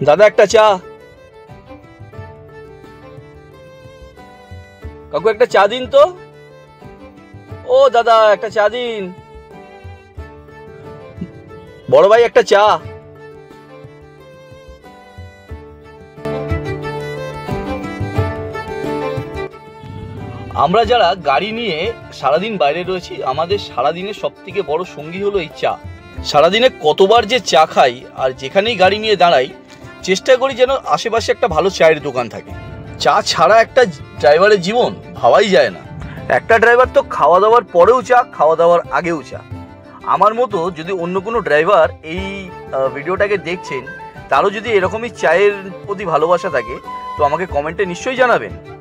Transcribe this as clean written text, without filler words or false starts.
দাদা একটা চা। কাকু একটা চা দিন তো। ও দাদা একটা চা দিন। বড় ভাই একটা চা। আমরা যারা গাড়ি নিয়ে সারাদিন বাইরে রয়েছি, আমাদের সারাদিনের সব থেকে বড় সঙ্গী হলো এই চা। সারাদিনে কতবার যে চা খাই, আর যেখানেই গাড়ি নিয়ে দাঁড়াই চেষ্টা করি যেন আশেপাশে একটা ভালো চায়ের দোকান থাকে। চা ছাড়া একটা ড্রাইভারের জীবন ভাবাই যায় না। একটা ড্রাইভার তো খাওয়া দাওয়ার পরেও চা, খাওয়া দাওয়ার আগেও চা। আমার মতো যদি অন্য কোনো ড্রাইভার এই ভিডিওটাকে দেখছেন, তারও যদি এরকমই চায়ের প্রতি ভালোবাসা থাকে, তো আমাকে কমেন্টে নিশ্চয়ই জানাবেন।